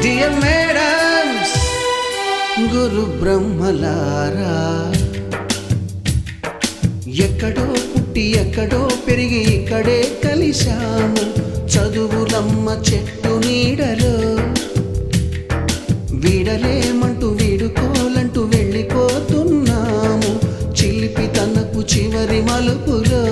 Dear madams, గురు బ్రహ్మలారా, ఎక్కడో పుట్టి ఎక్కడో పెరిగి ఇక్కడే కలిశాము చదువులమ్మ చెట్టు నీడలో. వీడలేమంటూ వీడుకోలంటూ వెళ్ళిపోతున్నాము చిలిపి తనకు చివరి మలుపులో.